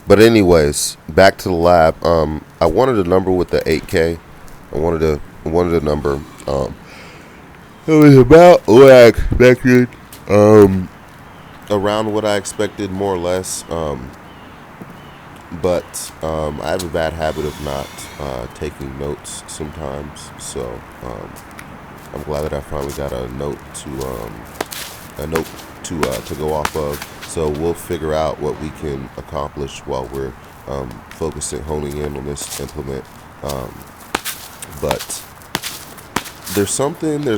But anyways, back to the lab. I wanted a number with the 8K. I wanted a number. It was about what I expected. Around what I expected, more or less. But I have a bad habit of not taking notes sometimes. So I'm glad that I finally got a note to go off of. So we'll figure out what we can accomplish while we're honing in on this implement. But there's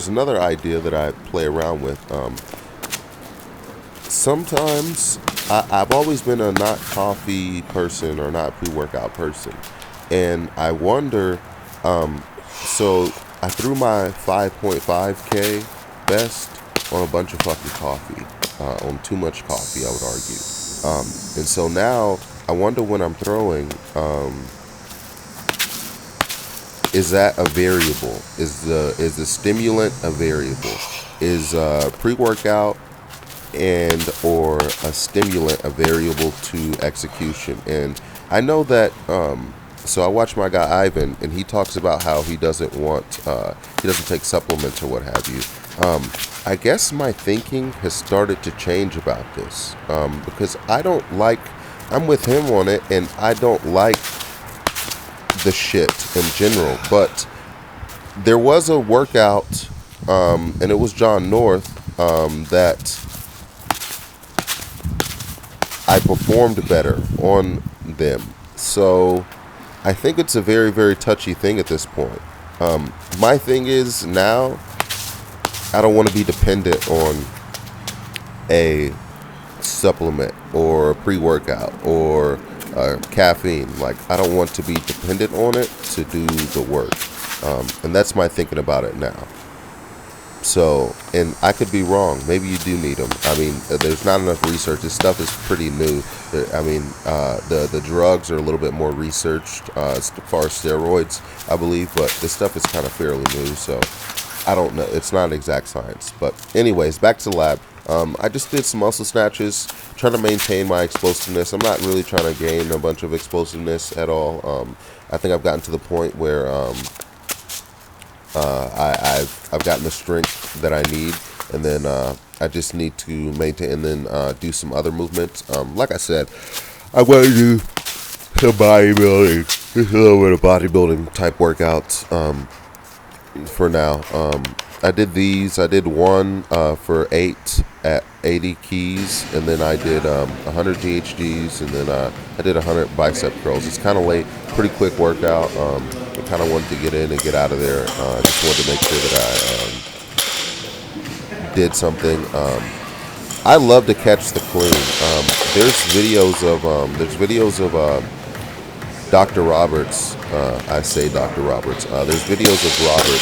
another idea that I play around with. Sometimes I've always been a not coffee person or not pre-workout person, and I wonder. So I threw my 5.5K best on a bunch of fucking coffee, on too much coffee, I would argue. And so now I wonder when I'm throwing, is that a variable? Is the stimulant a variable? Is pre-workout and or a stimulant a variable to execution? And I know that. So I watch my guy Ivan, and he talks about how he doesn't take supplements or what have you. I guess my thinking has started to change about this, because I'm with him on it, and I don't like the shit in general. But there was a workout, and it was John North, that I performed better on them. So I think it's a very, very touchy thing at this point. My thing is now, I don't want to be dependent on a supplement or a pre-workout or caffeine. Like, I don't want to be dependent on it to do the work. And that's my thinking about it now. So, and I could be wrong. Maybe you do need them. I mean, there's not enough research. This stuff is pretty new. I mean, the drugs are a little bit more researched as far as steroids, I believe. But this stuff is kind of fairly new. So, I don't know. It's not exact science. But anyways, back to the lab. I just did some muscle snatches, trying to maintain my explosiveness. I'm not really trying to gain a bunch of explosiveness at all. I think I've gotten to the point where I've gotten the strength that I need, and then I just need to maintain and then do some other movements. Like I said, I want to do some bodybuilding, just a little bit of bodybuilding type workouts for now. I did these. I did one for 8 at 80 keys, and then I did 100 GHDs, and then I did 100 bicep curls. It's kind of late, pretty quick workout. I kind of wanted to get in and get out of there. I just wanted to make sure that I did something. I love to catch the clean. There's videos of Dr. Roberts. I say Dr. Roberts. There's videos of Robert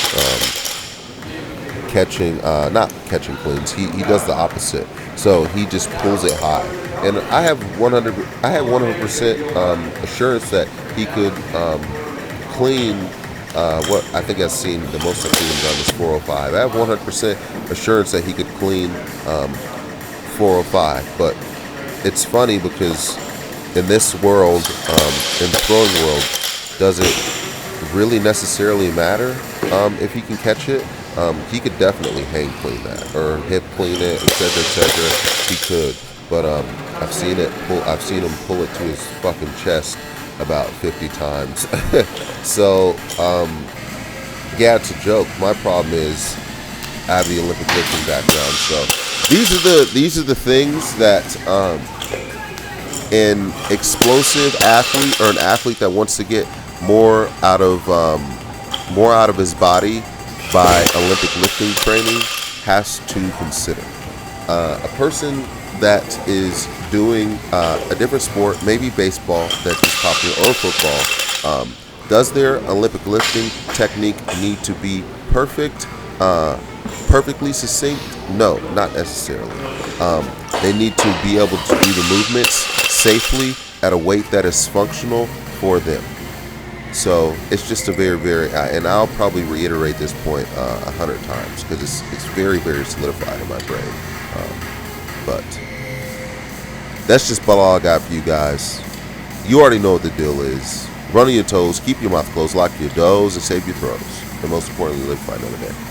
not catching cleans. He does the opposite. So he just pulls it high. And I have 100% assurance that he could clean what I think I've seen, the most I've seen done is 405. I have 100% assurance that he could clean 405. But it's funny because in this world, in the throwing world, does it really necessarily matter if he can catch it? He could definitely hang clean that or hip clean it, etc., etc. He could, but I've seen him pull it to his fucking chest about 50 times. So yeah, it's a joke. My problem is I have the Olympic lifting background, so these are the things that an explosive athlete or an athlete that wants to get more out of his body by Olympic lifting training has to consider. A person that is doing a different sport, maybe baseball that is popular or football, does their Olympic lifting technique need to be perfect, perfectly succinct? No, not necessarily. They need to be able to do the movements safely at a weight that is functional for them. So it's just a very, very, and I'll probably reiterate this point 100 times because it's very, very solidified in my brain. But that's just all I got for you guys. You already know what the deal is. Run on your toes, keep your mouth closed, lock your doors, and save your throws. And most importantly, live fight another day.